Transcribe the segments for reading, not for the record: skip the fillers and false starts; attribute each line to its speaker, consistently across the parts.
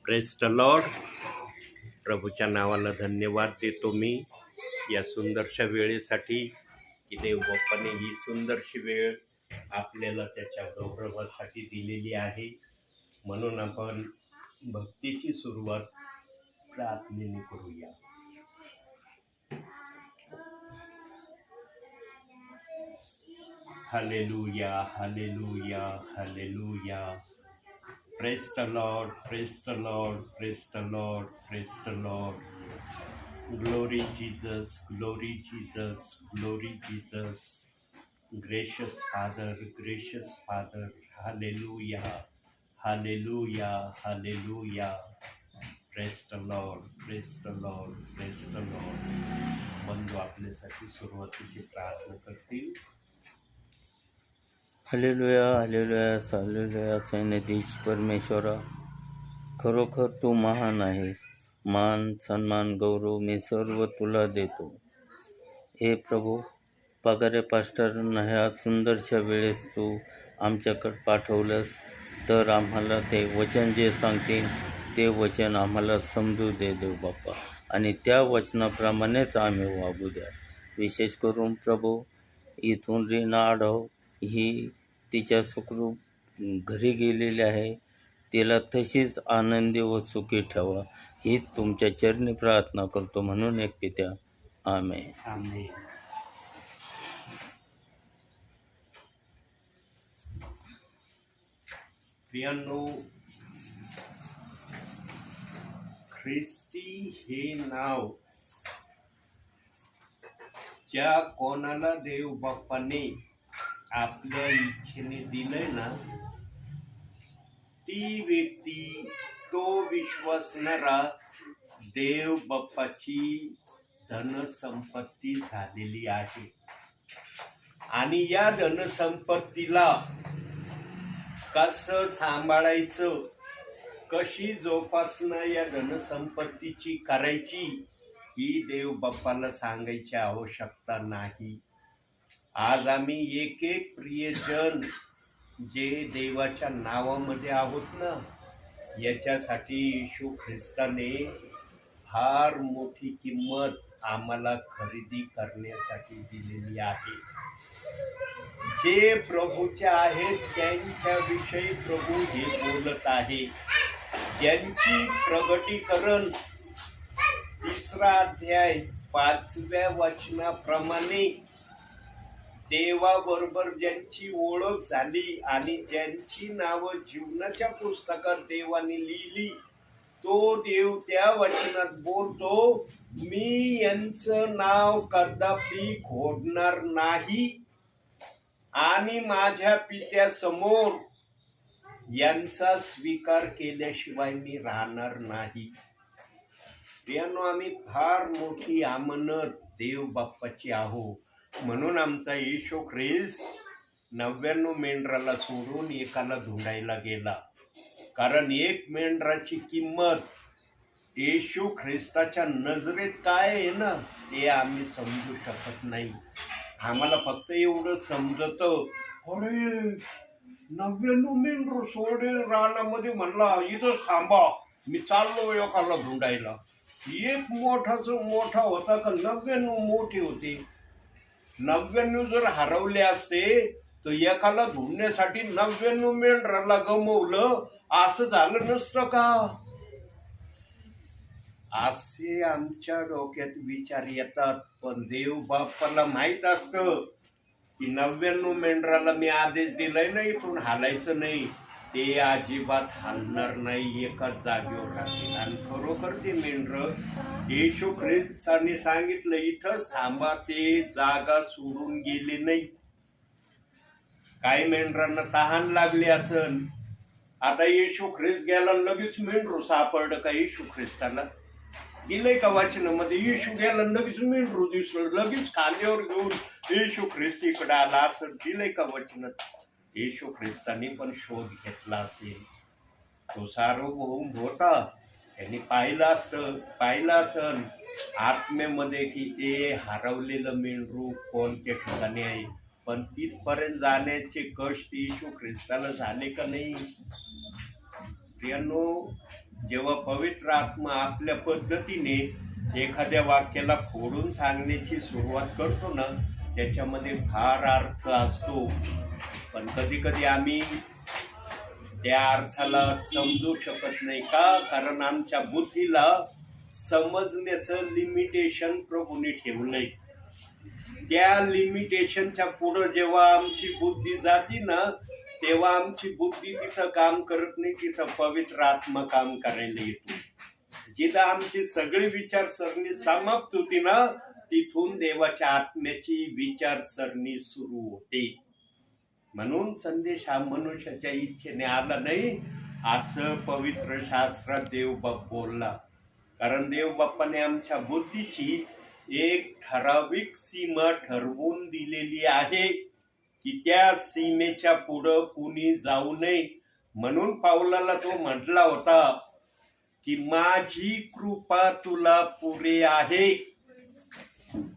Speaker 1: Praise the Lord. प्रभूच्या नावाला धन्यवाद देतो मी या सुंदरशा वेळेसाठी की देवबापाने ही सुंदरशी वेळ आपल्याला त्याच्या गौरवासाठी दिलेली आहे. म्हणून आपण भक्तीची सुरुवात प्रार्थनेने करूया. Hallelujah, hallelujah, hallelujah. Praise the Lord, praise the Lord, praise the Lord, praise the Lord. Glory Jesus, glory Jesus, glory Jesus. Gracious Father, hallelujah, hallelujah, hallelujah. Praise the Lord, praise the Lord, praise the Lord. बंधू आपल्यासाठी सुरुवातीची प्रार्थना करतील.
Speaker 2: Hallelujah, hallelujah, hallelujah. सैन्याधीश परमेश्वरा, खरोखर तू महान आहेस. मान, सन्मान, गौरव मी सर्व तुला देतो. हे प्रभू, पगारे पास्टरांना ह्या सुंदरशा वेळेस तू आमच्याकडे पाठवलंस, तर आम्हाला ते वचन जे सांगतील ते वचन आम्हाला समजू दे देव बाप्पा, आणि त्या वचनाप्रमाणेच आम्ही वागू द्या. विशेष करून प्रभू, इथून रीना आढाव ही तिच्या सुखरूप घरी गेलेली आहे. तिला तशीच आनंदी व सुखी ठेवा, ही तुमच्या चरणी प्रार्थना करतो म्हणून एक पित्या. आमेन.
Speaker 1: आमेन. प्रियांनो, ख्रिस्ती हे नाव ज्या कोणाला देव बाप्पाने आपल्या इच्छेने दिलंय ना, ती व्यक्ती, तो विश्वासणारा देव बाप्पाची धनसंपत्ती झालेली आहे. आणि या धनसंपत्तीला कसं सांभाळायचं, कशी जोपासना या धनसंपत्तीची करायची, ही देव बाप्पाला सांगायची आवश्यकता नाही. आज आम्ही एक एक प्रियजन जे देवाच्या नावामध्ये आहोत ना, याच्यासाठी येशू ख्रिस्ताने फार मोठी किंमत आम्हाला खरेदी करण्यासाठी दिलेली आहे. जे प्रभूचे आहेत त्यांच्याविषयी प्रभू हे बोलत आहे, ज्यांची प्रगटीकरण 3 अध्याय 5व्या वचनाप्रमाणे देवाबरोबर ज्यांची ओळख झाली आणि ज्यांची नावं जीवनाच्या पुस्तकात देवाने लिहिली, तो देव त्या वचनात बोलतो, मी यांचं नाव कदापि खोडणार नाही आणि माझ्या पित्यासमोर यांचा स्वीकार केल्याशिवाय मी राहणार नाही. प्रियांनो, आम्ही फार मोठी अमानत देव बाप्पाची आहो. म्हणून आमचा येशू ख्रिस्त 99 मेंढराला सोडून एकाला धुंडायला गेला. कारण एक मेंढराची किंमत येशू ख्रिस्ताच्या नजरेत काय आहे ना, ते आम्ही समजू शकत नाही. आम्हाला फक्त एवढं समजतं, अरे 99 मेंढर सोडे रानामध्ये म्हणला, इथं थांबा, मी चाललो एकाला धुंडायला. एक मोठा होता का 99 मोठे होते. 99 जर हरवले असते तर एकाला धुंडण्यासाठी 99 मेंढराला गमवलं, असं झालं नसतं का? असे आमच्या डोक्यात विचार येतात. पण देव बाप्पाला माहित असतं की 99 मेंढराला मी आदेश दिलाय ना, इथून हालायचं नाही, ते अजिबात हलणार नाही, एकाच जागेवर राहतील. आणि खरोखर ते मेंढर येशू ख्रिस्ताने सांगितलं इथंच थांबा, ते जागा सोडून गेले नाही. काही मेंढरांना तहान लागली असेल. आता येशू ख्रिस्त गेला, लगेच मेंढरू सापडलं का येशू ख्रिस्ताला? दिलंय का वचनामध्ये? येशू गेला, लगेच मेंढरू दिसलं, लगेच खांद्यावर घेऊन येशू ख्रिस्त इकडे आला, असं दिलंय का वचनात? येशू ख्रिस्ताने पण शोध घेतला असेल. तो सार्वभौम होता, त्यांनी पाहिलं असेल आत्मेमध्ये की ते हरवलेलं मेंढरू कोणत्या ठिकाणी आहे. पण तिथपर्यंत जाण्याचे कष्ट येशू ख्रिस्ताला झाले का नाही? प्रियांनो, जेव्हा पवित्र आत्मा आपल्या पद्धतीने एखाद्या वाक्याला फोडून सांगण्याची सुरुवात करतो ना, त्याच्यामध्ये फार अर्थ असतो. पण कधी कधी आम्ही त्या अर्थाला समजू शकत नाही. का? कारण आमच्या बुद्धीला समजण्याचं लिमिटेशन प्रभूने ठेवलंय. त्या लिमिटेशनच्या पुढं जेव्हा आमची बुद्धी जाती ना, तेव्हा आमची बुद्धी तिथं काम करत नाही, तिथं पवित्र आत्मा काम करायला येतो. जिथं आमची सगळी विचारसरणी समाप्त होती ना, तिथून देवाच्या आत्म्याची विचारसरणी सुरू होते. म्हणून संदेश हा मनुष्याच्या इच्छेने आला नाही, असं पवित्र शास्त्रात देवबाप बोलला. कारण देवबापाने आमच्या बुद्धीची एक ठराविक सीमा ठरवून दिलेली आहे की त्या सीमेच्या पुढं कुणी जाऊ नये. म्हणून पाऊलाला तो म्हटला होता की माझी कृपा तुला पुरे आहे,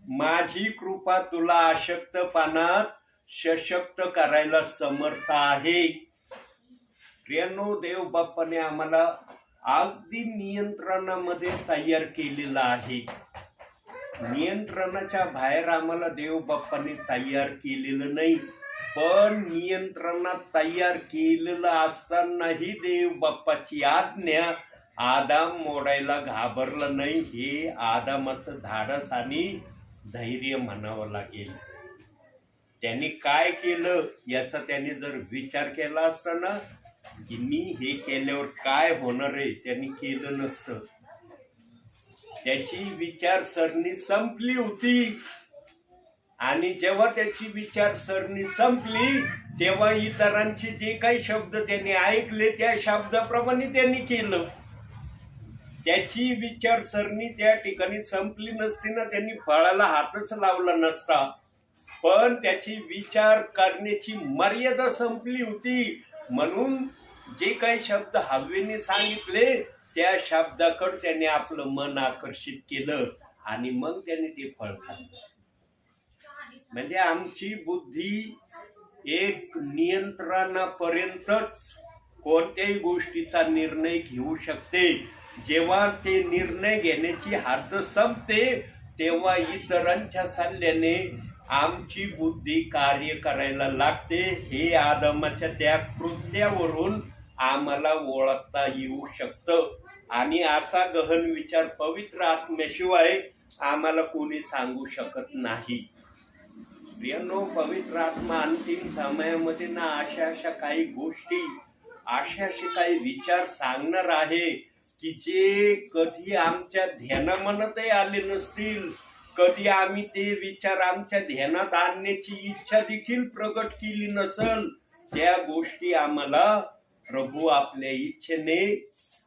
Speaker 1: माझी कृपा तुला अशक्तपणात सशक्त करायला समर्थ आहे. प्रियांनो, देव बाप्पाने आम्हाला अगदी नियंत्रणामध्ये तयार केलेलं आहे. नियंत्रणाच्या बाहेर आम्हाला देव बाप्पाने तयार केलेलं नाही. पण नियंत्रणात तयार केलेलं असतानाही देव बाप्पाची आज्ञा आदाम मोडायला घाबरला नाही. हे आदामाचं धाडस आणि धैर्य म्हणावं लागेल. त्यांनी काय केलं याचा त्यांनी जर विचार केला असता ना, की मी हे केल्यावर काय होणार आहे, त्यांनी केलं नसतं. त्याची विचारसरणी संपली होती आणि जेव्हा त्याची विचारसरणी संपली तेव्हा इतरांचे जे काही शब्द त्यांनी ऐकले त्या शब्दाप्रमाणे त्यांनी केलं. त्याची विचारसरणी त्या ठिकाणी संपली नसती ना, त्यांनी फळाला हातच लावला नसता. पण त्याची विचार करण्याची मर्यादा संपली होती. म्हणून जे काही शब्द हवेने सांगितले त्या शब्दाकडे त्याने आपलं मन आकर्षित केलं आणि मग त्याने ते फळ खाल्लं. म्हणजे आमची बुद्धी एक नियंत्रणापर्यंतच कोणत्याही गोष्टीचा निर्णय घेऊ शकते. जेव्हा ते निर्णय घेण्याची हद्द संपते तेव्हा इतरांच्या सल्ल्याने आमची बुद्धी कार्य करायला लागते. हे आदमाच्या त्या कृत्यावरून आम्हाला ओळखता येऊ शकतं. आणि असा गहन विचार पवित्र आत्म्याशिवाय आम्हाला कोणी सांगू शकत नाही. प्रियांनो, पवित्र आत्मा अंतिम समयामध्ये ना अशा काही गोष्टी, असे काही विचार सांगणार आहे की जे कधी आमच्या ध्यानामनातही आले नसतील. कधी आम्ही ते विचार आमच्या ध्यानात आणण्याची इच्छा देखील प्रकट केली नसल. त्या गोष्टी आम्हाला प्रभू आपल्या इच्छेने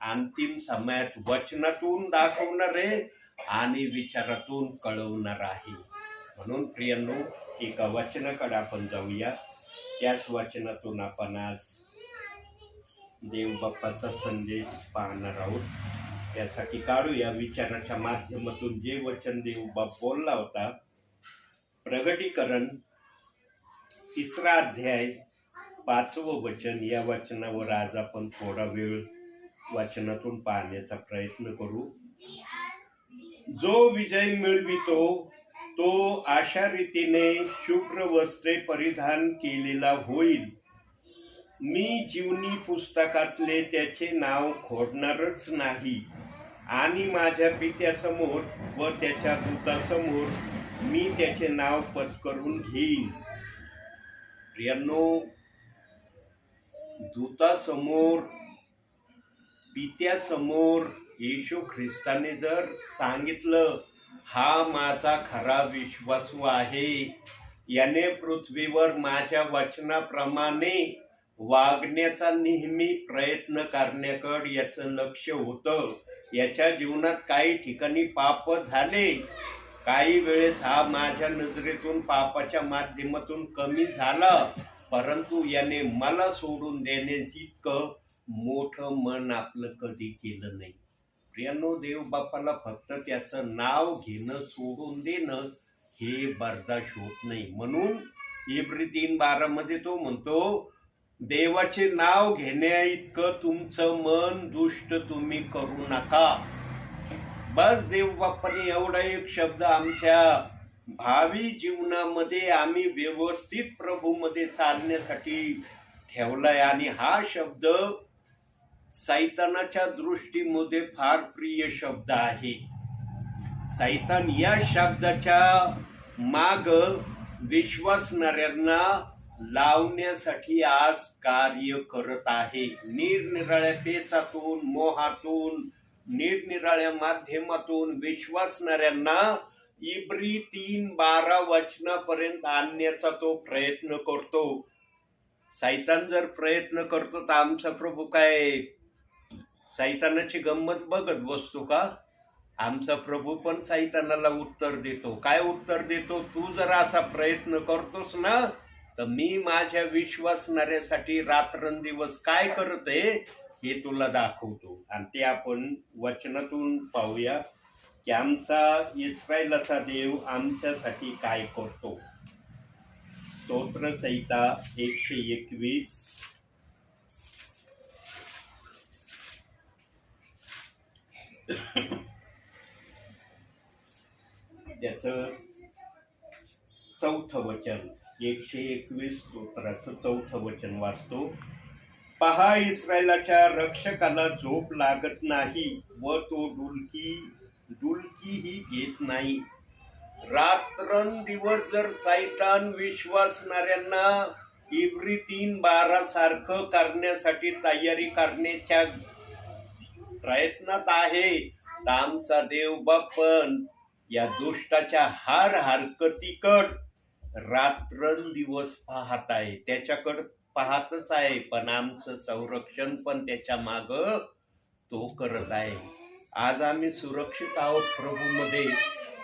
Speaker 1: अंतिम समयात वचनातून दाखवणार आहे आणि विचारातून कळवणार आहे. म्हणून प्रियांनो, एका वचनाकडे आपण जाऊया. त्याच वचनातून आपण आज देव बाप्पाचा संदेश पाहणार आहोत. त्यासाठी काढूया विचाराच्या माध्यमातून जे वचन देव बाप बोलला होता. प्रगटीकरण 3 अध्याय 5वं वचन. या वचनावर आज आपण थोडा वेळ वचनातून पाहण्याचा प्रयत्न करू. जो विजय मिळवितो तो अशा रीतीने शुभ्र वस्त्रे परिधान केलेला होईल. मी जीवनी पुस्तकातले त्याचे नाव खोडणारच नाही आणि माझ्या पित्यासमोर व त्याच्या दूतासमोर मी त्याचे नाव पत्करून घेईन. प्रियांनो, दूतासमोर, पित्यासमोर येशू ख्रिस्ताने जर सांगितलं हा माझा खरा विश्वासू आहे, याने पृथ्वीवर माझ्या वचनाप्रमाणे वागण्याचा नेहमी प्रयत्न करण्याकडे याचं लक्ष होतं. याच्या जीवनात काही ठिकाणी पाप झाले, काही वेळेस हा माझ्या नजरेतून पापाच्या माध्यमातून कमी झाला, परंतु याने मला सोडून देण्याची इतकं मोठं मन आपलं कधी केलं नाही. प्रियांनो, देव बाप्पाला फक्त त्याचं नाव घेणं सोडून देणं हे बर्दाश्त होत नाही. म्हणून इब्री 3:12 मध्ये तो म्हणतो देवाचे नाव घेण्या इतकं तुमचं मन दुष्ट तुम्ही करू नका. बस देव बाप्पाने एवढा एक शब्द आमच्या भावी जीवनामध्ये आम्ही व्यवस्थित प्रभूमध्ये चालण्यासाठी ठेवलाय. आणि हा शब्द सैतानाच्या दृष्टीमध्ये फार प्रिय शब्द आहे. सैतान या शब्दाच्या माग विश्वासणाऱ्यांना लावण्यासाठी आज कार्य करत आहे. निरनिराळ्या पेचातून, मोहातून, निरनिराळ्या माध्यमातून विश्वासणाऱ्यांना इब्री 3:12 वचनापर्यंत आणण्याचा तो प्रयत्न करतो. सैतान जर प्रयत्न करतो तर आमचा प्रभू काय सैतानाची गंमत बघत बसतो का? आमचा प्रभू पण सैतानाला उत्तर देतो. काय उत्तर देतो? तू जर असा प्रयत्न करतोस ना तर मी माझ्या विश्वासणाऱ्यासाठी रात्रंदिवस काय करते हे तुला दाखवतो. आणि ते आपण वचनातून पाहूया की आमचा इस्रायलाचा देव आमच्यासाठी काय करतो. स्तोत्र संहिता 121. त्याचं 4थं वचन, 121 स्तोत्राचं 4थं वचन वाचतो. पहा, इस्रायलाच्या रक्षकाला झोप लागत नाही व तो डुलकीही घेत नाही. रात्रंदिवस जर सैतान विश्वासणाऱ्यांना इब्री 3:12 सारखं करण्यासाठी तयारी करण्याच्या प्रयत्नात आहे तर आमचा देव बाप्पन या दुष्टाच्या हरकतीकड रात्रंदिवस पाहत आहे. त्याच्याकडं पाहतच आहे, पण आमचं संरक्षण पण त्याच्या माग तो करत आहे. आज आम्ही सुरक्षित आहोत प्रभूमध्ये.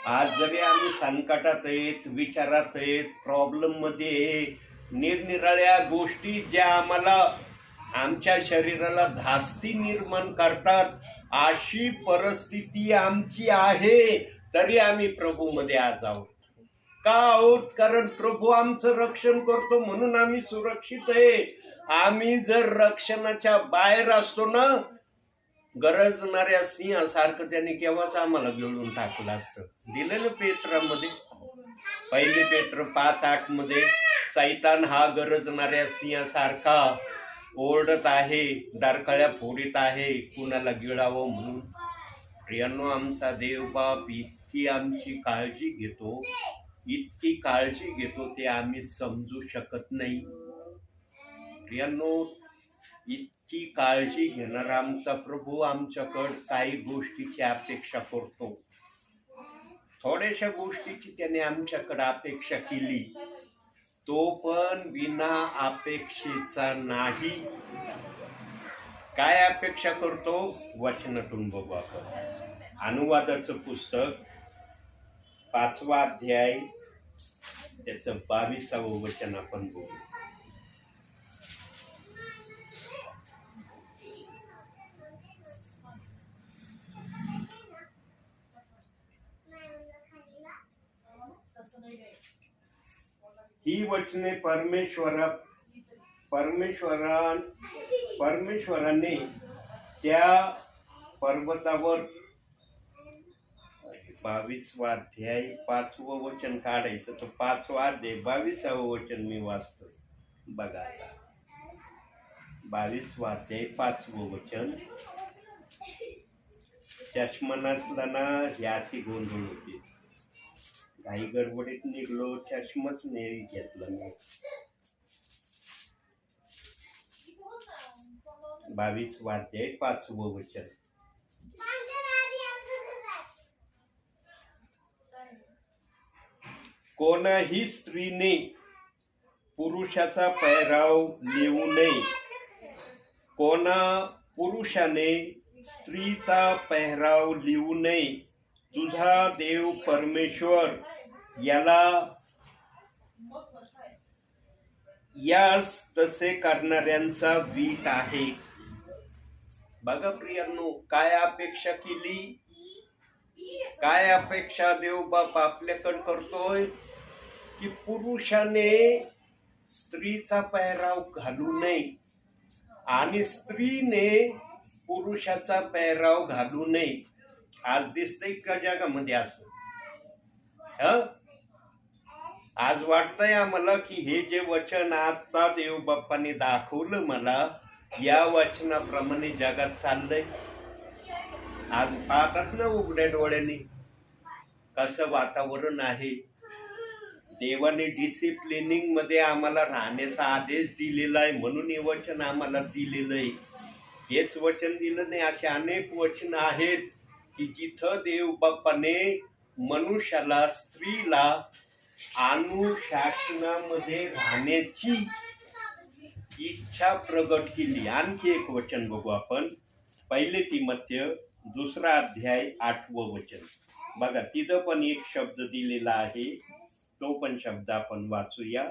Speaker 1: आज जरी आम्ही संकटात आहेत, विचारात आहेत, प्रॉब्लेम मध्ये, निरनिराळ्या गोष्टी ज्या आम्हाला आमच्या शरीराला धास्ती निर्माण करतात, अशी परिस्थिती आमची आहे, तरी आम्ही प्रभूमध्ये आज आहोत. का आहोत? कारण प्रभू आमचं रक्षण करतो म्हणून आम्ही सुरक्षित आहे. आम्ही जर रक्षणाच्या बाहेर असतो ना, गरजणाऱ्या सिंहासारखं त्याने केव्हाच आम्हाला गिळून टाकलं असतं. दिलेलं पेत्रामध्ये 1 पेत्र 5:8 मध्ये सैतान हा गरजणाऱ्या सिंहासारखा ओरडत आहे, डरकाळ्या फोडीत आहे, कुणाला गिळावं म्हणून. प्रियांनो, आमचा देवबाप इतकी आमची काळजी घेतो, इतकी काळजी घेतो ते आम्ही समजू शकत नाही. प्रियांनो, इतकी काळजी घेणारा आमचा प्रभू आमच्याकडं काही गोष्टीची अपेक्षा करतो. थोड्याशा गोष्टीची त्याने आमच्याकडे अपेक्षा केली, तो पण बिना अपेक्षेचा नाही. काय अपेक्षा करतो? वचनातून बघू आपण. अनुवादाचं पुस्तक 5वा अध्याय त्याचं 22वं वचन आपण बघू. ही वचने परमेश्वराने त्या पर्वतावर 22वा अध्याय 5वं वचन काढायचं, तर 5वा अध्याय 22वं वचन मी वाचतो. बघा, 22वा अध्याय 5वं वचन. चष्मा नसला ना याची गोंधळ होती. काही गडबडीत निघलो, चष्माच नाही घेतला मी. 22वा अध्याय 5वं वचन. कोणाही स्त्रीने पुरुषाचा पेहराव लिहू नये. कोणा पुरुषाने स्त्रीचा पेहराव लिहू नये. तुझा देव परमेश्वर यास तसे करणाऱ्यांचा वीट आहे. बघा प्रियांनो, काय अपेक्षा केली, काय अपेक्षा देव बाप आपल्याकडे करतोय की पुरुषाने स्त्रीचा पेहराव घालू नये आणि स्त्रीने पुरुषाचा पेहराव घालू नये. आज दिसतंय का जगामध्ये असं? आज वाटतंय आम्हाला की हे जे वचन आता देव बाप्पाने दाखवलं मला, या वचनाप्रमाणे जगात चाललंय. आज पाहतात ना उघड्या डोळ्यांनी कसं वातावरण आहे. देवाने डिसिप्लिनिंग मध्ये आम्हाला राहण्याचा आदेश दिलेला आहे, म्हणून हे वचन आम्हाला दिलेलं आहे. हेच वचन दिलं नाही, असे अनेक वचन आहेत की जिथं देव बाप्पाने मनुष्याला, स्त्रीला अनुशासनामध्ये राहण्याची इच्छा प्रगट केली. आणखी एक वचन बघू आपण. 1 तिमोथेय 2 अध्याय 8 वचन बघा. तिथं पण एक शब्द दिलेला आहे, तो पण शब्द आपण वाचूया.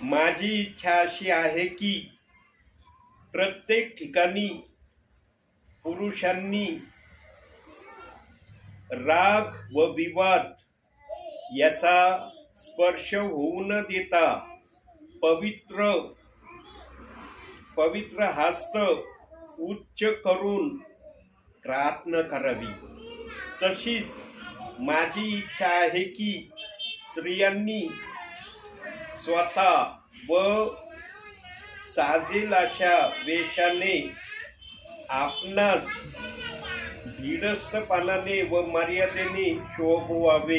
Speaker 1: माझी इच्छा अशी आहे की प्रत्येक ठिकाणी पुरुषांनी राग व विवाद याचा स्पर्श होऊ न देता पवित्र हस्त उच्च करून प्रार्थना करावी. तशीच माझी इच्छा आहे की स्त्रियांनी स्वतः व साजेल अशा वेशाने आपणास धीरस्थपणाने व मर्यादेने शोभवावे.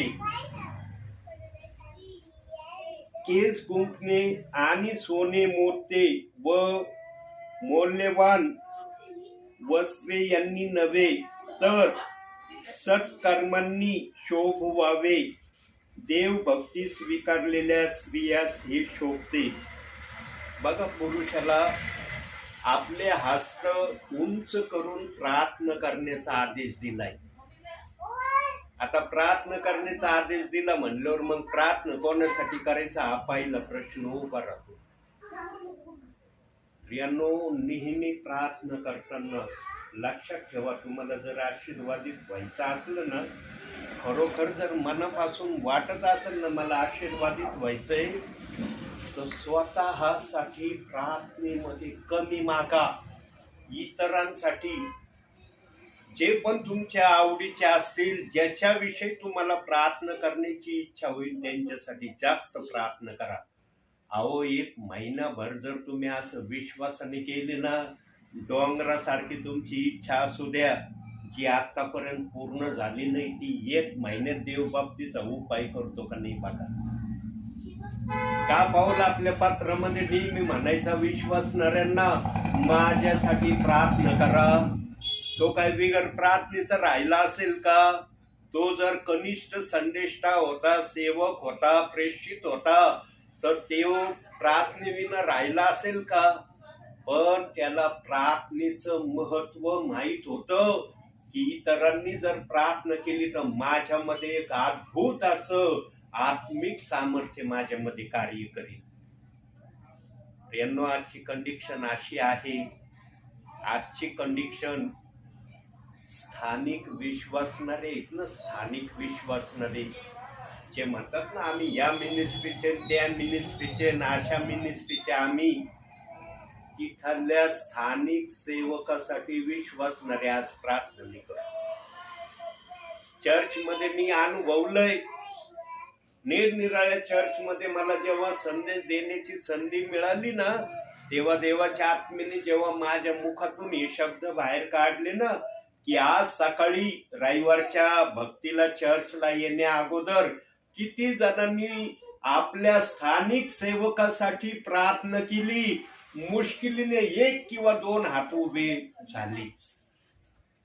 Speaker 1: केस गुंफणे आणि सोने मोते व मौल्यवान वस्त्रे यांनी नव्हे, तर सत्कर्मांनी शोभवावे. देवभक्ती स्वीकारलेल्या स्त्रियास हे शोभते. बघा, पुरुषाला आपले हस्त उंच करून प्रार्थना करण्याचा आदेश दिलाय. आता प्रार्थना करण्याचा आदेश दिला म्हणल्यावर मग प्रार्थना कोणासाठी करायचा हा पहिला प्रश्न उभा राहतो. प्रियांनो, नेहमी प्रार्थना करताना लक्षात ठेवा, तुम्हाला जर आशीर्वादित व्हायचं असलं ना, खरोखर जर मनापासून वाटत असेल ना मला आशीर्वादित व्हायचंय, तर स्वतःसाठी प्रार्थनेमध्ये कमी मागा. इतरांसाठी जे पण तुमच्या आवडीचे असतील, ज्याच्याविषयी तुम्हाला प्रार्थना करण्याची इच्छा होईल, त्यांच्यासाठी जास्त प्रार्थना करा. अहो, 1 महिनाभर जर तुम्ही असं विश्वासाने केले ना, डोंगरासारखी तुमची इच्छा असू द्या जी आतापर्यंत पूर्ण झाली नाही, ती 1 महिन्यात देवबाबतीचा उपाय करतो का नाही बघा. का पाऊल आपल्या पात्रामध्ये नेहमी म्हणायचा विश्वासणाऱ्यांना माझ्यासाठी प्रार्थना करा. तो काय बिगर प्रार्थनेचा राहिला असेल का? तो जर कनिष्ठ संदेष्टा होता, सेवक होता, प्रेषित होता, तर तो प्रार्थनेविना राहिला असेल का? पण त्याला प्रार्थनेचं महत्व माहित होतं की इतरांनी जर प्रार्थना केली तर माझ्यामध्ये एक अद्भुत असं आत्मिक सामर्थ्य माझ्यामध्ये कार्य करेल. यांनो, आजची कंडिशन अशी आहे, आजची कंडिशन स्थानिक विश्वासणारे आहेत ना, स्थानिक विश्वासणारे जे म्हणतात ना आम्ही या मिनिस्ट्रीचे, त्या मिनिस्ट्रीचे, अशा मिनिस्ट्रीचे, आम्ही इथल्या स्थानिक सेवकासाठी विश्वासणारे आज प्रार्थना करतो. चर्चमध्ये मी अनुभवलंय, निरनिराळ्या चर्चमध्ये मला जेव्हा संदेश देण्याची संधी मिळाली ना, तेव्हा देवाच्या आत्म्याने जेव्हा माझ्या मुखातून हे शब्द बाहेर काढले ना, की आज सकाळी रविवारच्या भक्तीला चर्चला येण्या अगोदर किती जणांनी आपल्या स्थानिक सेवकासाठी प्रार्थना केली. मुश्किलीने 1 किंवा 2 हात उभे झाले,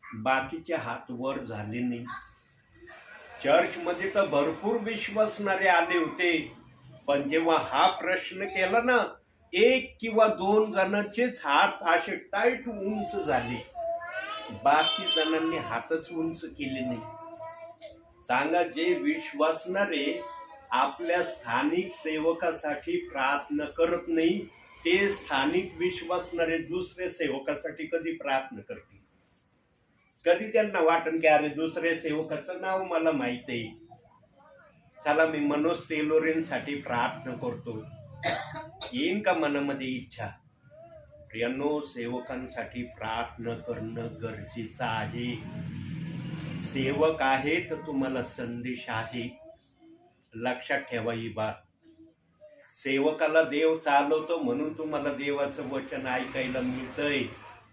Speaker 1: बाकीचे हात वर झाले नाही. चर्चमध्ये तर भरपूर विश्वासणारे आले होते, पण जेव्हा हा प्रश्न केला ना, एक किंवा दोन जणांचेच हात असे टाईट उंच झाले, बाकी जणांनी हातच उंच केले नाही. सांगा, जे विश्वासणारे आपल्या स्थानिक सेवकासाठी प्रार्थना करत नाही, ते स्थानिक विश्वासणारे दुसऱ्या सेवकासाठी कधी प्रार्थना करतील? कधी त्यांना वाटन की अरे दुसऱ्या सेवकाचं नाव मला माहित आहे, चला मी मनोज सेलोरेंसाठी प्रार्थना करतो, येईन का मनामध्ये इच्छा? प्रियांनो, सेवकांसाठी प्रार्थना करणं गरजेचं आहे. सेवक आहे तर तुम्हाला संदेश आहे. लक्षात ठेवा ही बात. सेवकाला देव चालवतो म्हणून तुम्हाला देवाचं वचन ऐकायला मिळतंय,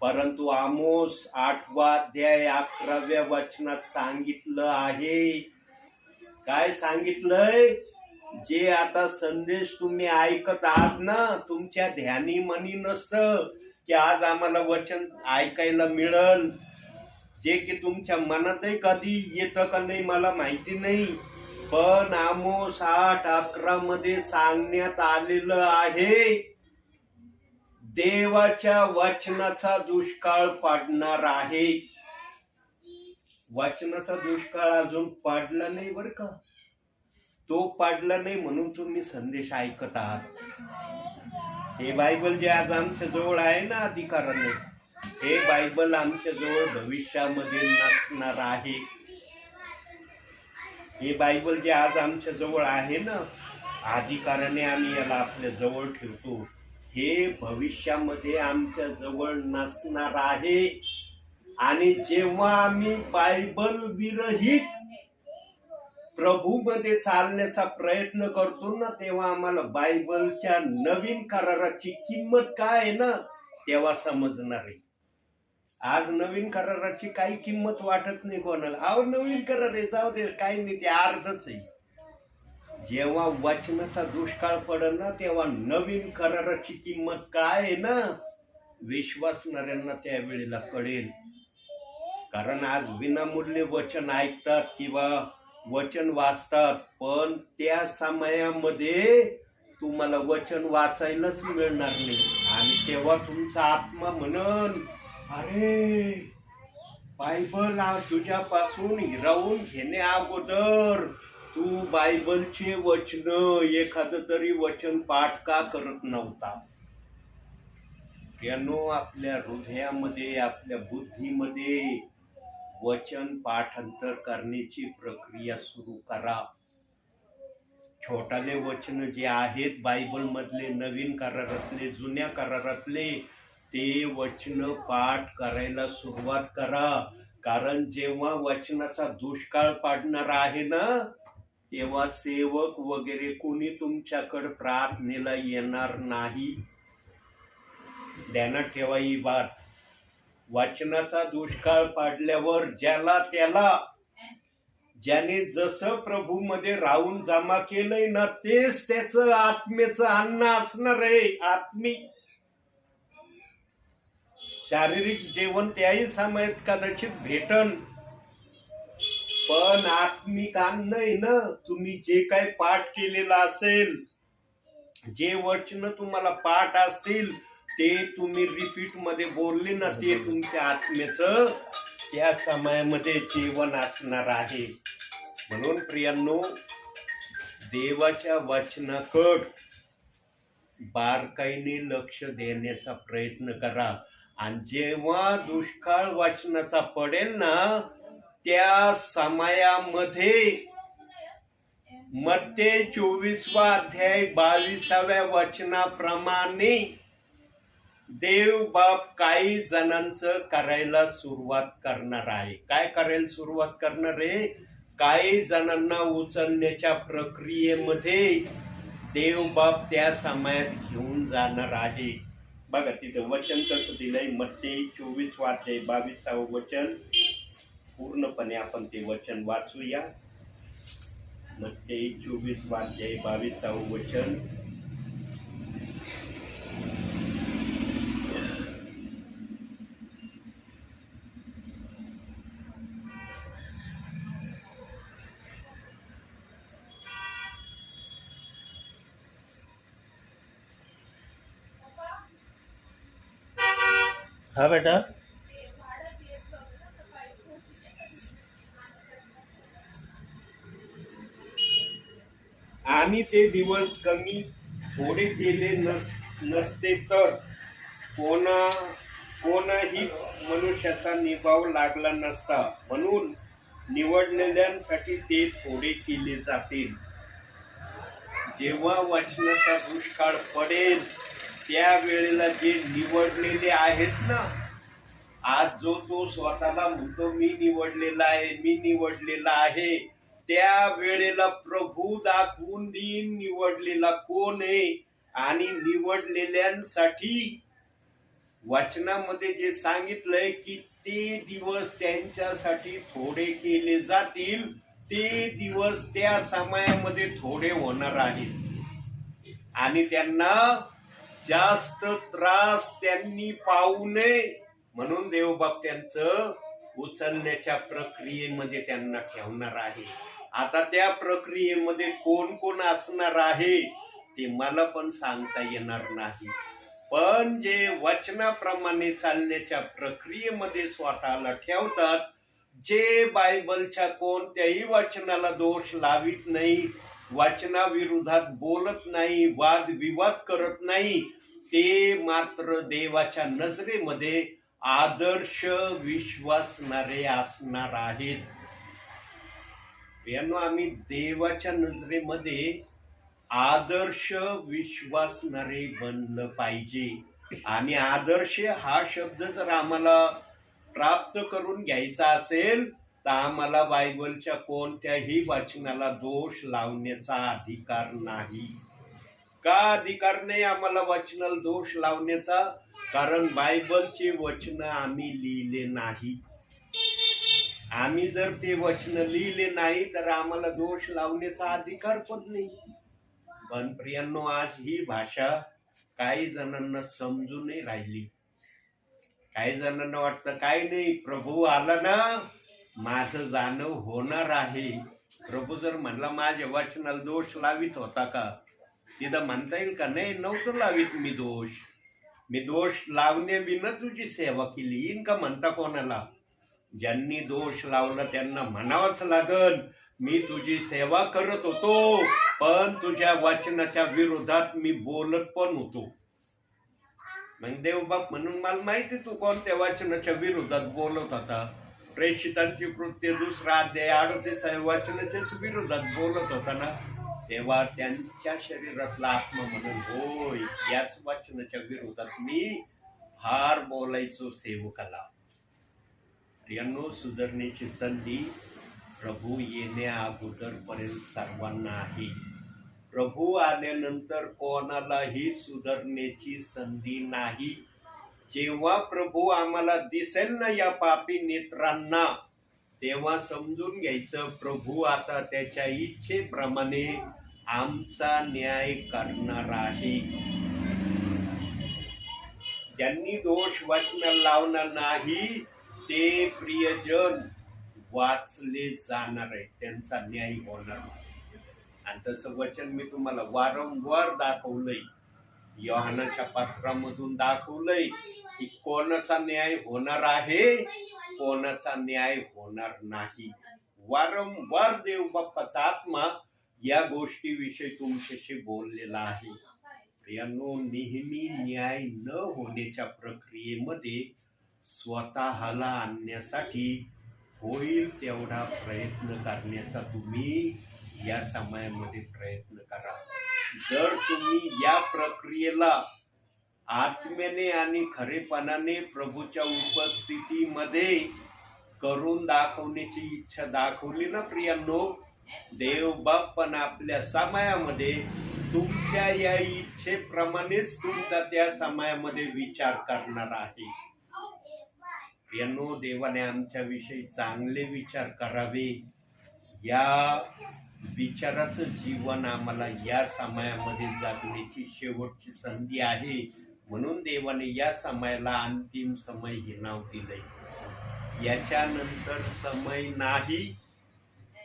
Speaker 1: परंतु आमोस 8वा अध्याय 11व्या वचनात सांगितलं आहे. काय सांगितलंय? जे आता संदेश तुम्ही ऐकत आहात ना, तुमच्या ध्यानी मनी नसतं की आज आम्हाला वचन ऐकायला मिळल, जे की तुमच्या मनातही कधी येतं का नाही मला माहिती नाही, पण आमोस 8:11 मध्ये सांगण्यात आलेलं आहे, देवाच्या वचनाचा दुष्काळ पडणार आहे. वचनाचा दुष्काळ अजून पडला नाही बरं का. तो पडला नाही म्हणून तुम्ही संदेश ऐकत आहात. हे बायबल जे आज आमच्या जवळ आहे ना अधिकाराने, हे बायबल आमच्या जवळ भविष्यामध्ये नसणार आहे. हे बायबल जे आज आमच्या जवळ आहे ना, अधिकाराने आम्ही याला आपल्या जवळ ठेवतो, हे भविष्यामध्ये आमच्या जवळ नसणार आहे. आणि जेव्हा आम्ही बायबल विरहित प्रभूमध्ये चालण्याचा प्रयत्न करतो ना, तेव्हा आम्हाला बायबलच्या नवीन कराराची किंमत काय आहे ना तेव्हा समजणार आहे. आज नवीन कराराची काही किंमत वाटत नाही कोणाला. अहो नवीन करार आहे, जाऊ दे, काही नाही, ते अर्धच आहे. जेव्हा वचनाचा दुष्काळ पडेल ना, तेव्हा नवीन कराराची किंमत काय आहे ना, विश्वासणाऱ्यांना त्यावेळेला कळेल. कारण आज विनामूल्य वचन ऐकतात किंवा वचन वाचतात, पण त्या समयामध्ये तुम्हाला वचन वाचायलाच मिळणार नाही. आणि तेव्हा तुमचा आत्मा म्हणन, अरे बायबल तुझ्यापासून हिरावून घेणे अगोदर तू बायबलचे वचन एखादं तरी वचन पाठ का करत नव्हता? यानो, आपल्या हृदयामध्ये आपल्या बुद्धीमध्ये वचन पाठांतर करण्याची प्रक्रिया सुरू करा. छोटाले वचन जे आहेत बायबल मधले, नवीन करारातले, जुन्या करारातले, ते वचन पाठ करायला सुरुवात करा. कारण जेव्हा वचनाचा दुष्काळ पडणार आहे ना, तेव्हा सेवक वगैरे कोणी तुमच्याकडे प्रार्थनेला येणार नाही. ध्यानात ठेवा ही बात. वचनाचा दुष्काळ पडल्यावर ज्याने जसं प्रभू मध्ये राहून जमा केलंय ना, तेच त्याचं आत्मेचं अन्न असणार आहे. आत्मिक शारीरिक जेवण त्याही समयात कदाचित भेटन, पण आत्मिक अन्न आहे ना, तुम्ही जे काही पाठ केलेलं असेल, जे वचन तुम्हाला पाठ असतील, ते तुम्ही रिपीट मध्ये बोलले ना, ते तुमच्या आत्म्याचं त्या समयामध्ये जीवन असणार आहे. म्हणून प्रियांनो, देवाच्या वचनाकड बारकाईने लक्ष देण्याचा प्रयत्न करा. आणि जेव्हा दुष्काळ वचनाचा पडेल ना, त्या समयामध्ये मत्ते 24वा अध्याय 22व्या वचनाप्रमाणे देव बाप काही जणांचं करायला सुरुवात करणार आहे. काय करायला सुरुवात करणार आहे? काही जणांना उचलण्याच्या प्रक्रियेमध्ये देव बाप त्या समयात घेऊन जाणार आहे. बघा तिथं वचन कसं दिलंय, मत्ते 24वा अध्याय 22वं वचन. पूर्णपणे आपण ते वचन वाचूया. मत्ते 24वा अध्याय 22वं वचन.
Speaker 2: हा बेटा.
Speaker 1: आणि ते दिवस कमी थोडे केले नसते तर कोणा कोणाही मनुष्याचा निभाव लागला नसता. म्हणून निवडलेल्यांसाठी ते थोडे केले जातील. जेव्हा वचनाचा दुष्काळ पडेल त्यावेळेला जे निवडलेले आहेत ना, आज जो तो स्वतःला म्हणतो मी निवडलेला आहे, मी निवडलेला आहे, त्या वेळेला प्रभू दाखवून देईन निवडलेला कोण आहे. आणि निवडलेल्यांसाठी वचनामध्ये जे सांगितलंय की ते दिवस त्यांच्यासाठी थोडे केले जातील, ते दिवस त्या समयामध्ये थोडे होणार आहेत आणि त्यांना जास्त त्रास त्यांनी पाहू नये म्हणून देवबाप त्यांचं उचलण्याच्या प्रक्रियेमध्ये त्यांना ठेवणार आहे. आता त्या प्रक्रियेमध्ये कोण कोण असणार आहे ते मला पण सांगता येणार नाही, पण जे वचनाप्रमाणे चालण्याच्या प्रक्रियेमध्ये स्वतःला ठेवतात, जे बायबलच्या कोणत्याही वचनाला दोष लावित नाही, वचनाविरोधात बोलत नाही, वादविवाद करत नाही, ते मात्र देवाच्या नजरेमध्ये आदर्श विश्वासणारे असणार आहेत. यांनो आम्ही देवाच्या नजरेमध्ये आदर्श विश्वासणारे बनलं पाहिजे. आणि आदर्श हा शब्द जर आम्हाला प्राप्त करून घ्यायचा असेल तर आम्हाला बायबलच्या कोणत्याही वचनाला दोष लावण्याचा अधिकार नाही. का अधिकार नाही आम्हाला वचनाला दोष लावण्याचा? कारण बायबलचे वचन आम्ही लिहिले नाही. आम्ही जर ते वचन लिहिले नाही तर आम्हाला दोष लावण्याचा अधिकार पण नाही. पण प्रियांनो, आज ही भाषा काही जणांना समजून नाही राहिली. काही जणांना वाटतं काही नाही, प्रभू आला ना माझं जाणं होणार आहे. प्रभू जर म्हणला माझ्या वचनाला दोष लावित होता का? तिथं म्हणता येईल का? नाही, नव्हतं लावित मी दोष. मी दोष लावण्याविना तुझी सेवा केली. येईन का म्हणता कोणाला? ज्यांनी दोष लावला त्यांना म्हणावंच लागल मी तुझी सेवा करत होतो, पण तुझ्या वचनाच्या विरोधात मी बोलत पण होतो. मग देवबाप म्हणून मला माहिती तू कोणत्या वचनाच्या विरोधात बोलत होता. प्रेषितांची कृत्य 2 अध्याय 38 वचनाच्याच विरोधात बोलत होता ना. तेव्हा त्यांच्या शरीरातला आत्मा म्हणून होय, याच वचनाच्या विरोधात मी फार बोलायचो सेवकाला. यांनो, सुधारण्याची संधी प्रभू येण्या अगोदर पर्यंत सर्वांना आहे. प्रभू आल्यानंतर कोणालाही सुधारण्याची संधी नाही. जेव्हा प्रभू आम्हाला दिसेल ना या पापी नेत्रांना, तेव्हा समजून घ्यायचं प्रभू आता त्याच्या इच्छेप्रमाणे आमचा न्याय करणार आहे. ज्यांनी दोष वचनाला लावणार नाही ते प्रियजन वाचले जाणार आहे, त्यांचा न्याय होणार नाही. आणि तसं वचन मी तुम्हाला वारंवार दाखवलंय, योहानाच्या पत्रामधून दाखवलंय की कोणाचा न्याय होणार आहे, कोणाचा न्याय होणार नाही. वारंवार देव बाप्पाचा आत्मा या गोष्टीविषयी तुमच्याशी बोललेला आहे. प्रियांनो, नेहमी न्याय न होण्याच्या प्रक्रियेमध्ये स्वतःला आणण्यासाठी होईल तेवढा प्रयत्न करण्याचा तुम्ही या समयामध्ये प्रयत्न करा. जर तुम्ही या प्रक्रियेला आत्म्याने आणि खरेपणाने प्रभूच्या उपस्थितीमध्ये करून दाखवण्याची इच्छा दाखवली ना प्रियांनो, देवबाप पण आपल्या समयामध्ये तुमच्या या इच्छेप्रमाणेच तुमचा त्या समयामध्ये विचार करणार आहे. प्रियांनो, देवाने आमच्या विषयी चांगले विचार करावे, या विचाराचं जीवन आम्हाला या समयामध्ये जगण्याची शेवटची संधी आहे. म्हणून देवाने या समयाला अंतिम समय हे नाव दिलंय. याच्यानंतर समय नाही.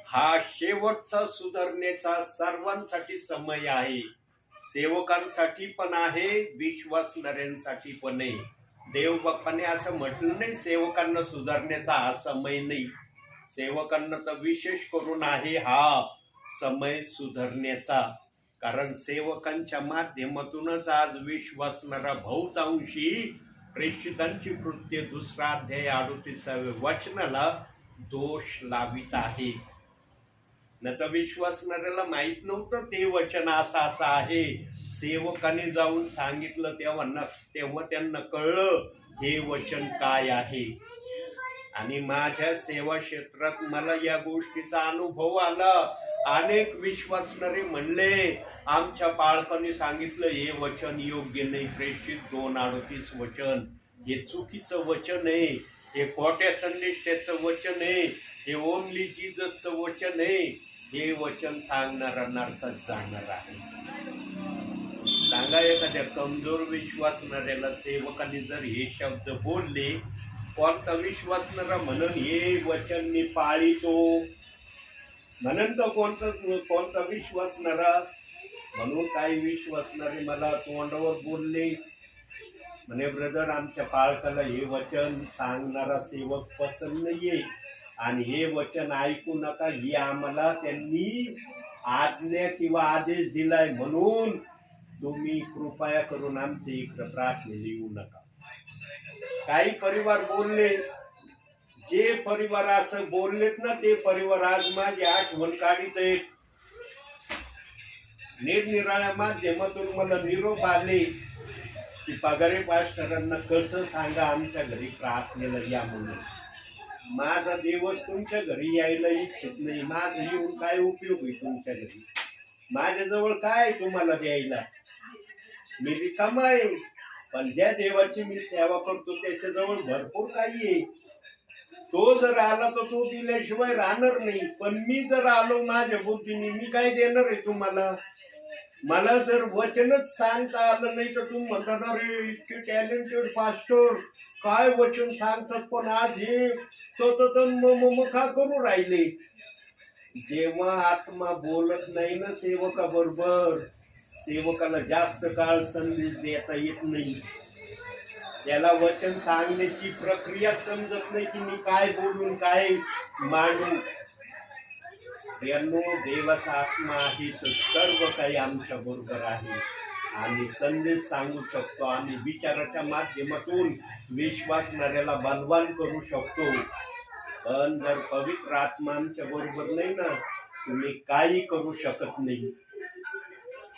Speaker 1: हा शेवटचा सुधारण्याचा सर्वांसाठी समय आहे. सेवकांसाठी पण आहे, विश्वासणाऱ्यांसाठी पण आहे. देव बाप्पाने असं म्हटलं नाही सेवकांना सुधारण्याचा हा समय नाही. सेवकांना तर विशेष करून आहे हा समय सुधारण्याचा. कारण सेवकांच्या माध्यमातूनच आज विश्वासणारा बहुतांशी प्रेषितांची कृत्य 2 अध्याय 38व्या वचनाला दोष लावित आहे. न तर विश्वासणाऱ्याला माहित नव्हतं ते वचन असं आहे. सेवकाने जाऊन सांगितलं तेव्हा त्यांना कळलं हे वचन काय आहे. आणि माझ्या सेवा क्षेत्रात मला या गोष्टीचा अनुभव आला. अनेक विश्वासणारे म्हणले आमच्या पालकांनी सांगितलं हे वचन योग्य नाही. प्रेषित 2:38 वचन हे चुकीचं वचन आहे. हे खोट्या संदेशाचं वचन आहे. हे ओनली जीजसचं वचन आहे. हे वचन सांगणारा नरकात जाणार आहे. सांगा एखाद्या कमजोर विश्वासणाऱ्याला सेवकांनी जर हे शब्द बोलले, कोणता विश्वासणारा म्हणून हे वचन मी पाळितो म्हणून तर कोणता विश्वासणारा. म्हणून काही विश्वासणारे मला तोंडावर बोलले म्हणे ब्रदर आमच्या पालकाला हे वचन सांगणारा सेवक पसंत नाहीये आणि हे वचन ऐकू नका. ही आम्हाला त्यांनी आज्ञा किंवा आदेश दिलाय म्हणून तुम्ही कृपया करून आमच्या इकडे प्रार्थनेला येऊ नका. काही परिवार बोलले. जे परिवार असं बोललेत ना ते परिवार आज माझी आठवण काढीत आहेत. निरनिराळ्या माध्यमातून मला निरोप आले की पगारे पास्टरांना कसं सांगा आमच्या घरी प्रार्थनेला या म्हणून. माझा दिवस तुमच्या घरी यायला इच्छित नाही. माझं येऊन काय उपयोग आहे तुमच्या घरी. माझ्याजवळ काय तुम्हाला द्यायला. मी रिकामा आहे. पण ज्या देवाची मी सेवा करतो त्याच्याजवळ भरपूर काही आहे. तो जर आला तर तो दिल्याशिवाय राहणार नाही. पण मी जर आलो माझ्या बुद्धीने मी काय देणार आहे तुम्हाला. मला जर वचनच सांगता आलं नाही तर तुम्ही म्हणतात अरे इतके टॅलेंटेड पास्टर काय वचन सांगतात पण आज हे का करू राहिले. जेव्हा आत्मा बोलत नाही ना सेवकाबरोबर सेवकाला जास्त काळ संदेश देता येत नाही. त्याला वचन सांगण्याची प्रक्रिया समजत नाही की मी काय बोलून काय मांडू. यांनो देवाचा आत्मा आहे तर सर्व काही आमच्या बरोबर आहे आणि संदेश सांगू शकतो. आम्ही विचाराच्या माध्यमातून विश्वासणाऱ्याला बलवान करू शकतो. पण जर पवित्र आत्मा आमच्या बरोबर नाही ना तुम्ही काही करू शकत नाही.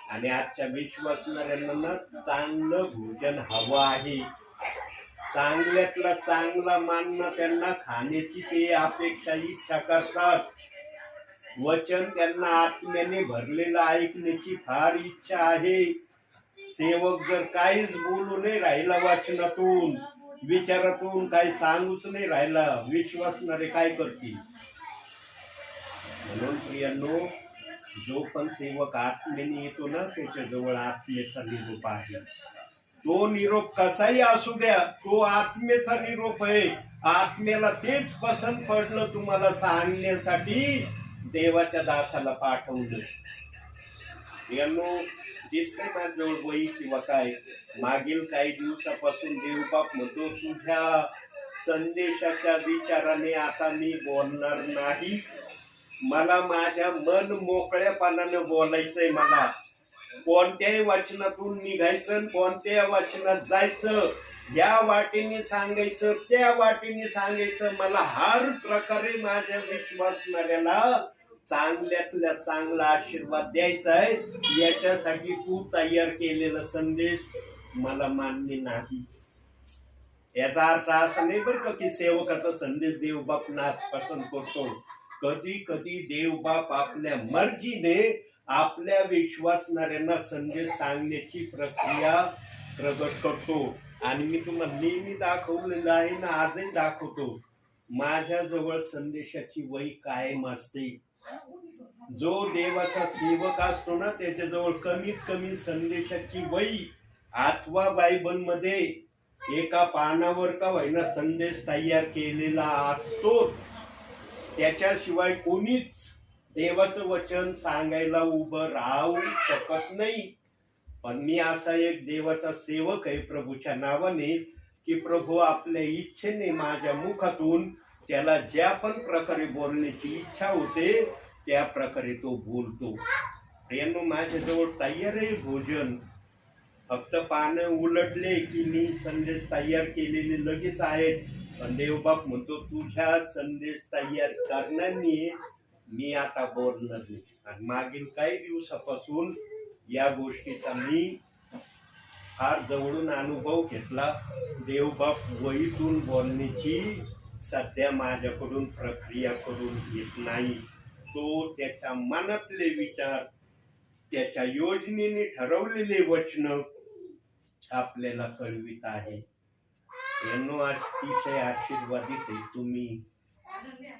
Speaker 1: आणि आजच्या विश्वासणाऱ्यांना ना चांगलं भोजन हवं आहे. चांगल्यातला चांगला मानणं त्यांना खाण्याची ते अपेक्षा इच्छा करतात. वचन त्यांना आत्म्याने भरलेलं ऐकण्याची फार इच्छा आहे. सेवक जर काहीच बोलू नाही राहिला वचनातून विचारातून काही सांगूच नाही राहिला विश्वासणारे काय करतील. म्हणून प्रियांनो जो पण सेवक आत्म्याने येतो ना त्याच्याजवळ आत्मेचा निरोप आहे. तो निरोप कसाही असू द्या तो आत्मेचा निरोप आहे. आत्म्याला तेच पसंत पडलं तुम्हाला सांगण्यासाठी देवाच्या दासाला पाठवलं. यांनो दिसतंय माझ्याजवळ वही किंवा काय. मागील काही दिवसापासून देवबाप म्हणतो तुझ्या संदेशाच्या विचाराने आता मी बोलणार नाही. मला माझ्या मन मोकळ्यापणानं बोलायचंय. मला कोणत्याही वचनातून निघायचं कोणत्या वचनात जायचं. या वाटेने सांगायचं त्या वाटेने सांगायचं. मला हर प्रकारे माझ्या विश्वासणाऱ्याला चांगल्यातल्या चांगला आशीर्वाद द्यायचा आहे. याच्यासाठी तू तयार केलेला संदेश मला मान्य नाही. याचा अर्थ असा नाही बरं का की सेवकाचा संदेश देवबाप नाच पसंत करतो. कधी कधी देवबाप आपल्या मर्जीने आपल्या विश्वासणाऱ्यांना संदेश सांगण्याची प्रक्रिया प्रगट करतो. आणि मी तुम्हाला नेहमी दाखवलेलं आहे ना आजही दाखवतो. माझ्याजवळ संदेशाची वही कायम असते. जो देवाचा सेवक असतो ना त्याच्याजवळ कमीत कमी संदेशाची वही अथवा बायबलमध्ये एका पानावर का होईना संदेश तयार केलेला असतो. त्याच्याशिवाय कोणीच देवाचं वचन सांगायला उभं राहू शकत नाही. पण मी असा एक देवाचा सेवक आहे प्रभूच्या नावाने की प्रभू आपल्या इच्छेने माझ्या मुखातून त्याला ज्या पण प्रकारे बोलण्याची इच्छा होते त्या प्रकारे तो बोलतो. प्रियांनो, माझ्याजवळ तयार आहे भोजन. फक्त पानं उलटले की मी संदेश तयार केलेले लगेच आहेत. पण देवबाप म्हणतो तुझ्या संदेश तयार करण्याने मी आता बोलणार नाही. आणि मागील काही दिवसापासून या गोष्टीचा मी फार जवळून अनुभव घेतला. देवबाप वहीतून बोलण्याची सध्या माझ्याकडून प्रक्रिया करून घेत नाही. तो त्याच्या मनातले विचार, त्याच्या योजनेने ठरवलेले वचन आपल्याला कळवित आहे. यांनो अतिशय आशीर्वादित आहे तुम्ही.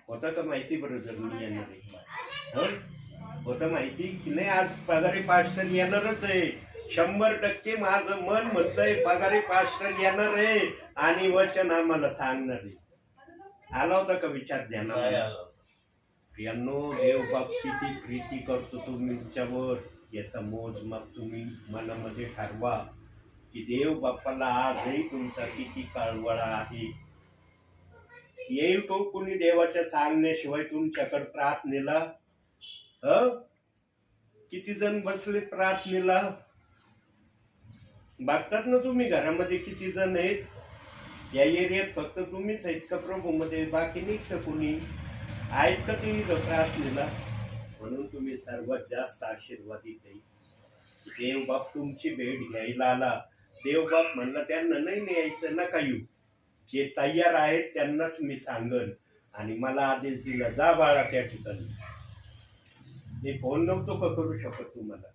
Speaker 1: होतं का माहिती ब्रदर मी येणार आहे? होतं माहिती की नाही? आज पगारी पास्टर येणारच आहे. 100% माझं मन म्हणतंय पगारी पास्टर येणार आहे आणि वचन आम्हाला सांगणार आहे. आला होता का विचार ध्यानाला? यांनो, देवबाप किती प्रीती करतो तुमच्यावर याचा मोजमाप तुम्ही मनामध्ये ठरवा की देव बाप्पाला आजही तुमचा किती काळवळा आहे. येईल तो कुणी देवाच्या सांगण्याशिवाय तुमच्याकडे प्रार्थनेला? किती जण बसले प्रार्थनेला? बघतात ना तुम्ही घरामध्ये किती जण आहेत? या एरियात फक्त तुम्हीच आहेत का प्रभू मध्ये? बाकी नाही का कुणी? आहेत का तुम्ही प्रार्थनेला? म्हणून तुम्ही सर्वात जास्त आशीर्वादित आहे. देवबाप तुमची भेट घ्यायला आला. देवबाप म्हणला त्यांना नाही न्यायचं, नका येऊ. जे तयार आहेत त्यांनाच मी सांगन. आणि मला आदेश दिला जा बाळा त्या ठिकाणी. मी फोन नव्हतो का करू शकत तुम्हाला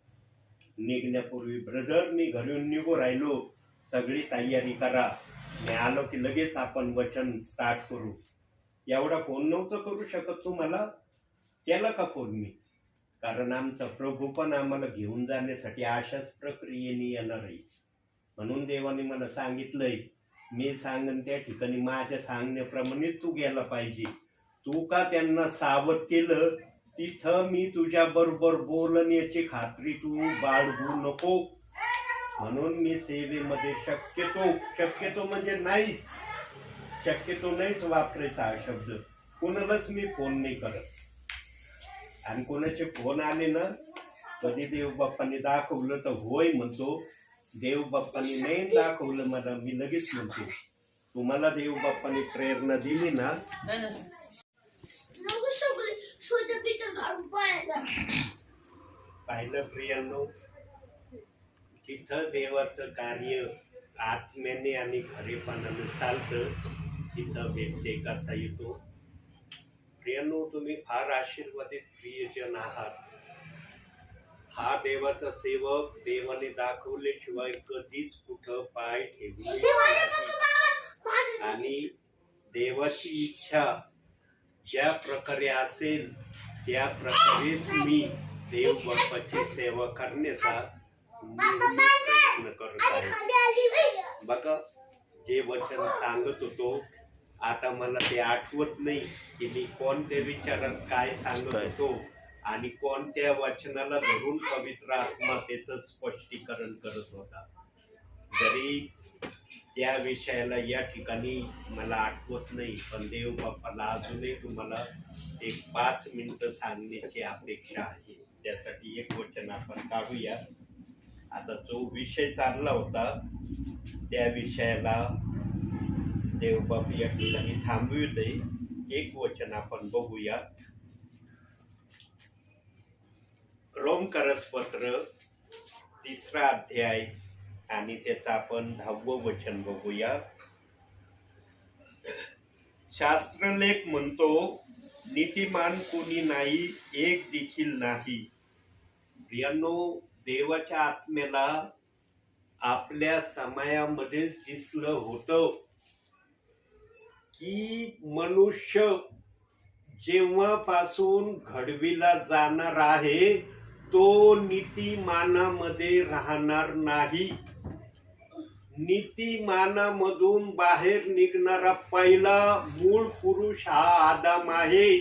Speaker 1: निघण्यापूर्वी? ब्रदर मी घरून निघू राहिलो, सगळी तयारी करा, मी आलो की लगेच आपण वचन स्टार्ट करू. एवढा फोन नव्हतं करू शकत तुम्हाला? केला का फोन मी? कारण आमचा प्रभू पण आम्हाला घेऊन जाण्यासाठी अशाच प्रक्रियेने येणार आहे. म्हणून देवाने मला सांगितलंय मी सांगन त्या ठिकाणी माझ्या सांगण्याप्रमाणे तू गेला पाहिजे. तू का त्यांना सावध केलं तिथं मी तुझ्या बरोबर बोलन याची खात्री तू बाळगू नको. म्हणून मी सेवेमध्ये शक्यतो म्हणजे नाहीच, शक्यतो नाहीच वापरायचा हा शब्द. कोणालाच मी फोन नाही करत. आणि कोणाचे फोन आले ना कधी देवबाप्पांनी दाखवलं तर होय म्हणतो. देवबाप्पांनी नाही दाखवलं मला मी लगेच म्हणतो. तुम्हाला देवबाप्पांनी प्रेरणा दिली ना, पाहिलं प्रियांनो, जिथं देवाचं कार्य आत्म्याने आणि खरेपणाने चालतं तिथं व्यत्यय कसा येतो. प्रियांनो, तुम्ही फार आशीर्वादित प्रियजन आहात. हा देवाचा सेवक देवाने दाखवल्याशिवाय कधीच कुठं पाय ठेवले नाही. आणि देवाची इच्छा ज्या प्रकारे असेल त्या प्रकारेच मी देव बाप्पाची सेवा करण्याचा प्रयत्न करत आहे. बघा, जे वचन सांगत होतो आता मला ते आठवत नाही की मी कोणत्या विचारात काय सांगत होतो आणि कोणत्या वचनाला धरून पवित्र आत्मा त्याचं स्पष्टीकरण करत होता. जरी त्या विषयाला या ठिकाणी मला आठवत नाही, पण देव बाप्पाला अजूनही तुम्हाला एक 5 मिनिटं सांगण्याची अपेक्षा आहे. त्यासाठी एक वचन आपण काढूया. आता जो विषय चालला होता त्या विषयाला देवबाप या ठिकाणी थांबवित आहे. एक वचन आपण बघूया. रोमकरसपत्र 3रा अध्याय आणि त्याचं आपण 10वं वचन बघूया. शास्त्रलेख म्हणतो नीतिमान कोणी नाही, एक देखील नाही. प्रियांनो, देवाच्या आत्म्याला आपल्या समयामध्ये दिसलं होतं की मनुष्य जेव्हापासून घडविला जाणार आहे तो नीतिमानामध्ये राहणार नाही. नीतिमानामधून बाहेर निघणारा पहिला मूळ पुरुष हा आदाम आहे.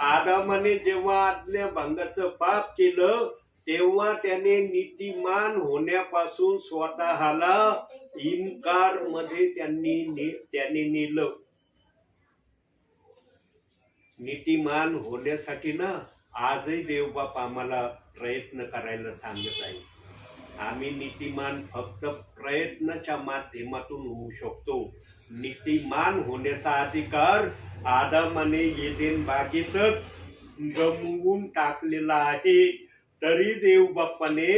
Speaker 1: आदामाने जेव्हा आज्ञाभंगाचं पाप केलं तेव्हा त्याने नीतिमान होण्यापासून स्वतःला इन्कार मध्ये त्याने नेलं. नीतिमान होण्यासाठी ना आजही देवबाप आम्हाला प्रयत्न करायला सांगत आहे. आम्ही नीतिमान फक्त प्रयत्नाच्या माध्यमातून होऊ शकतो. नीतिमान होण्याचा अधिकार आदामाने एदेन बागेतच गमवून टाकलेला आहे. तरी देवबापाने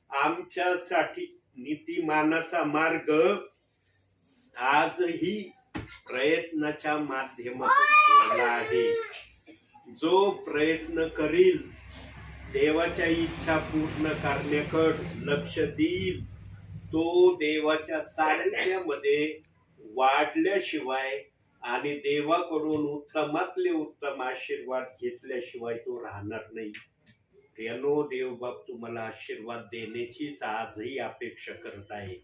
Speaker 1: आमच्यासाठी नीतिमानाचा मार्ग आजही प्रयत्नाच्या माध्यमातून केला आहे. जो प्रयत्न करील देवाच्या इच्छा पूर्ण करण्याकडे लक्ष देईल तो देवाच्या सानिध्यामध्ये वाढल्याशिवाय आणि देवाकडून उत्तमातले उत्तम आशीर्वाद घेतल्याशिवाय तो राहणार नाही. प्रियानो, देवबाप तुम्हाला आशीर्वाद देण्याचीच आजही अपेक्षा करत आहे.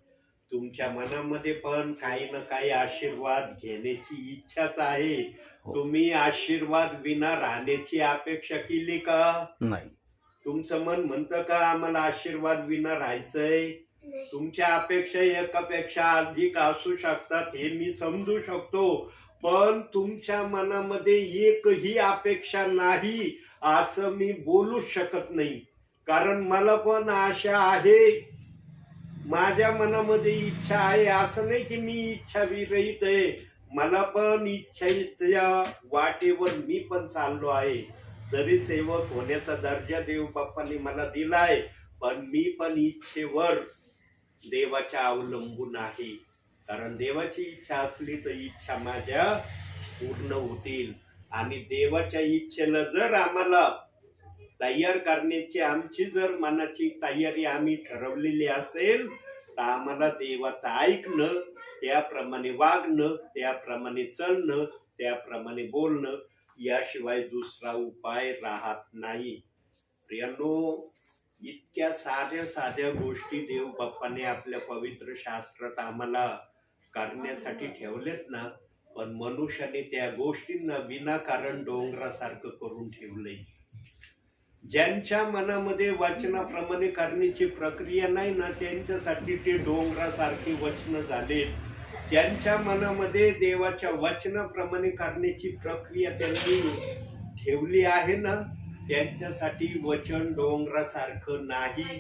Speaker 1: तुमच्या मनामध्ये पण काही ना काही आशीर्वाद घेण्याची इच्छाच आहे. तुम्ही आशीर्वाद विना राहण्याची अपेक्षा केली का?
Speaker 2: नाही.
Speaker 1: तुमचं मन म्हणतं का आम्हाला आशीर्वाद विना राहायचंय? तुमच्या अपेक्षा एकापेक्षा अधिक असू शकतात, हे मी समजू शकतो. पण तुमच्या मनामध्ये एकही अपेक्षा नाही असं मी बोलूच शकत नाही. कारण मला पण आशा आहे, माझ्या मनामध्ये इच्छा आहे. असं नाही की मी इच्छा विरहित आहे. मला पण इच्छेच्या वाटेवर मी पण चाललो आहे. जरी सेवक होण्याचा दर्जा देवबापांनी मला दिलाय, पण मी पण इच्छेवर देवाच्या अवलंबून आहे. कारण देवाची इच्छा असली तर इच्छा माझ्या पूर्ण होतील. आणि देवाच्या इच्छेला जर आम्हाला तयार करण्याची आमची जर मनाची तयारी आम्ही ठरवलेली असेल तर आम्हाला देवाचं ऐकणं, त्याप्रमाणे वागणं, त्याप्रमाणे चालणं, त्याप्रमाणे बोलणं याशिवाय दुसरा उपाय राहत नाही. प्रियांनो, इतक्या साध्या साध्या गोष्टी देवबापाने आपल्या पवित्र शास्त्रात आम्हाला करण्यासाठी ठेवलेत ना, पण मनुष्याने त्या गोष्टींना विनाकारण डोंगरासारखं करून ठेवलंय. ज्यांच्या मनामध्ये वचनाप्रमाणे करण्याची प्रक्रिया नाही ना, त्यांच्यासाठी ते डोंगरासारखी वचन झाले. ज्यांच्या मनामध्ये देवाच्या वचनाप्रमाणे करण्याची प्रक्रिया त्यांनी ठेवली आहे ना, त्यांच्यासाठी वचन डोंगरासारखं नाही.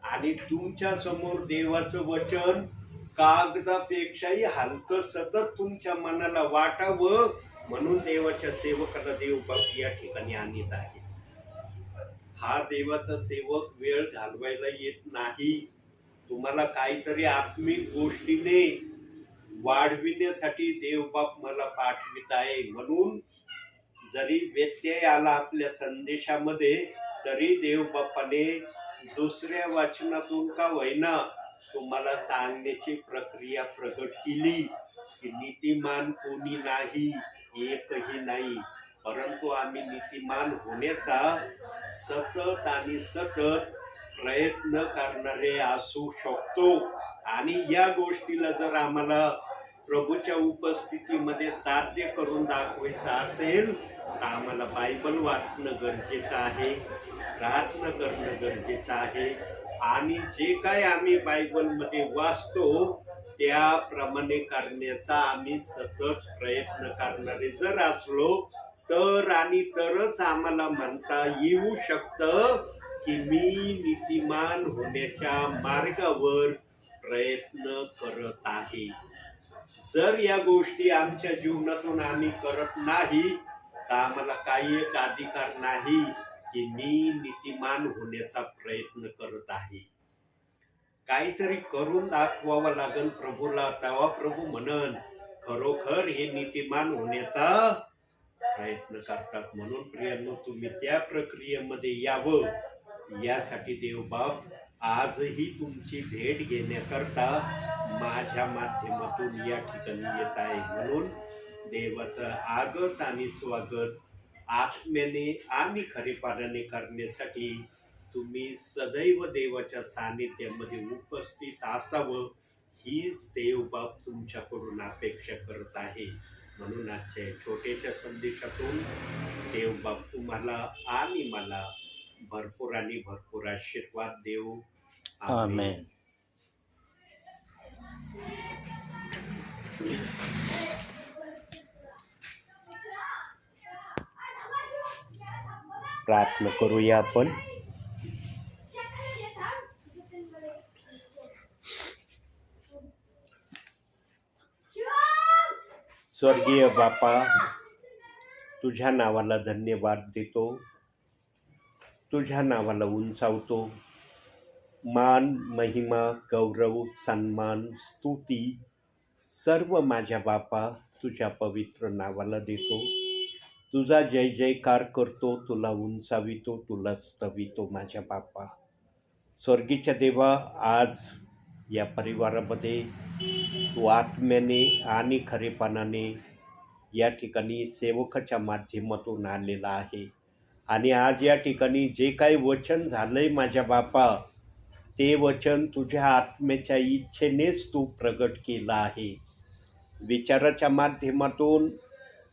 Speaker 1: आणि तुमच्या समोर देवाचं वचन कागदापेक्षाही हलकं सतत तुमच्या मनाला वाटावं म्हणून देवाच्या सेवकाला देवबाप या ठिकाणी आणत आहे. हा देवाचा सेवक वेळ घालवायला येत नाही. तुम्हाला काहीतरी आत्मिक गोष्टीने वाढविण्यासाठी देवबाप मला पाठवित आहे. म्हणून जरी व्यत्यय आला आपल्या संदेशामध्ये तरी देवबापाने दुसऱ्या वाचनातून का होईना तुम्हाला सांगण्याची प्रक्रिया प्रकट केली की नीतिमान कोणी नाही, एकही नाही. परंतु आम्ही नीतिमान होण्याचा सतत आणि सतत प्रयत्न करणारे असू शकतो. आणि या गोष्टीला जर आम्हाला प्रभूच्या उपस्थितीमध्ये साध्य करून दाखवायचं असेल तर आम्हाला बायबल वाचणं गरजेचं आहे, प्रार्थना करणं गरजेचं आहे. आणि जे काय आम्ही बायबलमध्ये वाचतो त्याप्रमाणे करण्याचा आम्ही सतत प्रयत्न करणारे जर असलो तर आणि तरच आम्हाला म्हणता येऊ शकतं की मी नीतिमान होण्याच्या मार्गावर प्रयत्न करत आहे. जर या गोष्टी आमच्या जीवनातून आम्ही करत नाही तर आम्हाला काही एक अधिकार नाही की मी नीतिमान होण्याचा प्रयत्न करत आहे. काहीतरी करून दाखवावं लागेल प्रभूला, तेव्हा प्रभू म्हणन खरोखर हे नीतिमान होण्याचा प्रयत्न करतात. म्हणून प्रियांनो, तुम्ही त्या प्रक्रियेमध्ये यावं यासाठी देवबाप आजही तुमची भेट घेण्याकरता माझ्या माध्यमातून या ठिकाणी येत आहे. म्हणून देवाचं आगत आणि स्वागत आत्म्याने आणि खरेपणाने करण्यासाठी तुम्ही सदैव देवाच्या सानिध्यामध्ये उपस्थित असावं हीच देवबाप तुमच्याकडून अपेक्षा करत आहे. म्हणून आजच्या छोट्याशा संदेशातून देवबाप तुम्हाला आणि मला भरपूर आणि भरपूर आशीर्वाद देव. आमेन.
Speaker 2: आमेन.
Speaker 1: प्रार्थना करूया आपण. स्वर्गीय बापा, तुझ्या नावाला धन्यवाद देतो, तुझ्या नावाला उंचावतो. मान, महिमा, गौरव, सन्मान, स्तुती सर्व माझ्या बापा तुझ्या पवित्र नावाला देतो. तुझा जय जयकार करतो, तुला उंचावितो, तुला स्तवितो माझ्या बापा. स्वर्गीच्या देवा, आज या परिवारामध्ये तू आत्म्याने आणि खरेपणाने या ठिकाणी सेवकाच्या माध्यमातून आलेला आहे. आणि आज या ठिकाणी जे काही वचन झालंय माझ्या बापा, ते वचन तुझ्या आत्म्याच्या इच्छेनेच तू प्रगट केलं आहे. विचाराच्या माध्यमातून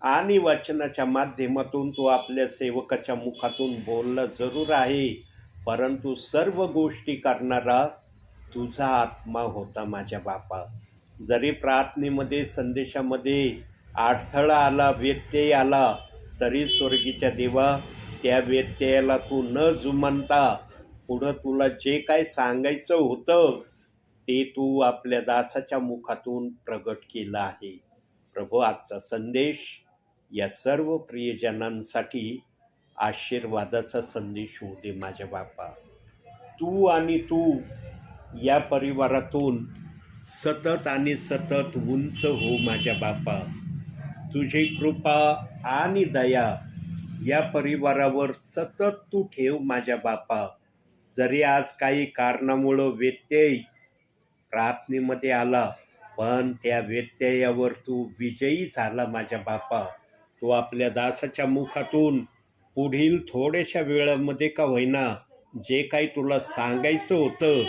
Speaker 1: आणि वचनाच्या माध्यमातून तू आपल्या सेवकाच्या मुखातून बोललं जरूर आहे, परंतु सर्व गोष्टी करणारा तुझा आत्मा होता माझ्या बापा. जरी प्रार्थनेमध्ये, संदेशामध्ये अडथळा आला, व्यत्यय आला, तरी स्वर्गीच्या देवा त्या व्यत्ययाला तू न जुमानता पुढं तुला जे काय सांगायचं होतं ते तू आपल्या दासाच्या मुखातून प्रगट केलं आहे. प्रभू, आजचा संदेश या सर्व प्रियजनांसाठी आशीर्वादाचा संदेश होऊ दे माझ्या बापा. तू आणि तू या परिवारातून सतत आणि सतत उंच हो माझ्या बापा. तुझी कृपा आणि दया या परिवारावर सतत तू ठेव माझ्या बापा. जरी आज काही कारणामुळं व्यत्यय प्रार्थनेमध्ये आला, पण त्या व्यत्ययावर तू विजयी झाला माझ्या बापा. तू आपल्या दासाच्या मुखातून पुढील थोड्याशा वेळामध्ये का होईना जे काही तुला सांगायचं होतं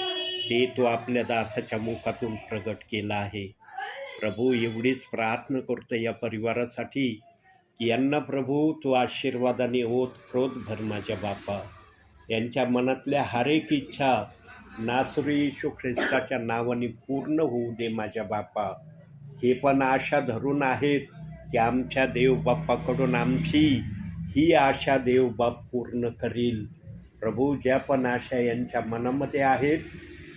Speaker 1: ते तू आपल्या दासाच्या मुखातून प्रगट केलं आहे. प्रभू, एवढीच प्रार्थना करतो या परिवारासाठी की यांना प्रभू तू आशीर्वादाने ओतप्रोत भर माझ्या बापा. यांच्या मनातल्या हर एक इच्छा नासरी येशू ख्रिस्ताच्या नावाने पूर्ण होऊ दे माझ्या बापा. हे पण आशा धरून आहेत की आमच्या देव बाप्पाकडून आमची ही आशा देव बाप पूर्ण करील. प्रभू, ज्या पण आशा यांच्या मनामध्ये आहेत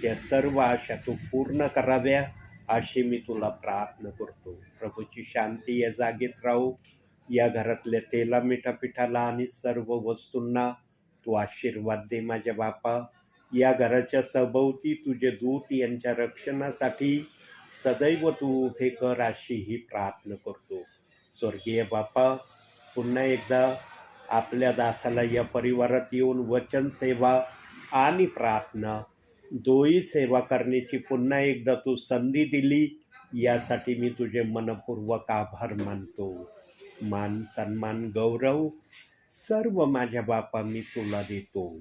Speaker 1: त्या सर्व आशा तू पूर्ण कराव्या अशी मी तुला प्रार्थना करतो. प्रभूची शांती या जागेत राहू. या घरातल्या तेला मिठापिठाला आणि सर्व वस्तूंना तू आशीर्वाद दे माझ्या बापा. या घराच्या सभोवती तुझे दूत यांच्या रक्षणासाठी सदैव तू उभे कर अशी ही प्रार्थना करतो. स्वर्गीय बापा, पुन्हा एकदा आपल्या दासाला या परिवारात येऊन वचन सेवा आणि प्रार्थना दोही सेवा करण्याची पुन्हा एकदा तू संधी दिली, यासाठी मी तुझे मनपूर्वक आभार मानतो. मान, सन्मान, गौरव सर्व माझ्या बापा मी तुला देतो.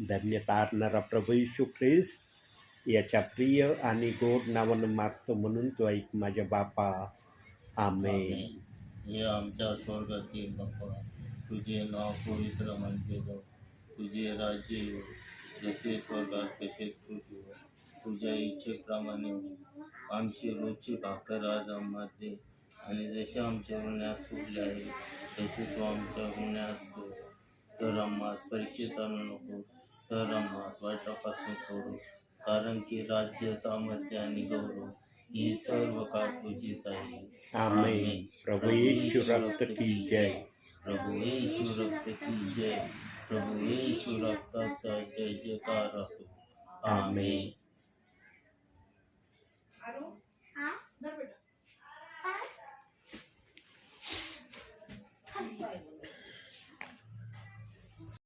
Speaker 1: धन्यता आणणारा प्रभू येशू ख्रिस्त याच्या प्रिय आणि गोड नावानं मागतो म्हणून तो ऐक माझ्या बापा. आमेन.
Speaker 2: हे आमच्या स्वर्गातील बापा, तुझे नाव पवित्र मानले जाऊ. तुझे राज्य येऊ, जसे स्वर्गात तसेच पृथ्वीवर. तुझ्या इच्छेप्रमाणे होईल. आमची रोजची भाकर आज आम्हाला दे, आणि जसे आमच्या गुन्ह्यात सुटले आहे तसे तू आमच्या गुन्ह्यात सोड. तर आम्हाला परीक्षेत आणू नको, तर आम्हाला वाईटापासून सोडू. कारण की राज्य, सामर्थ्य आणि गौरव ही सर्व काळ तुझीच आहे.
Speaker 1: आमेन. प्रभू येशू रक्त की जय.
Speaker 2: प्रभू येशू रक्त की जय. प्रभू येशू रक्ताचा जय जयकार असो. आमेन.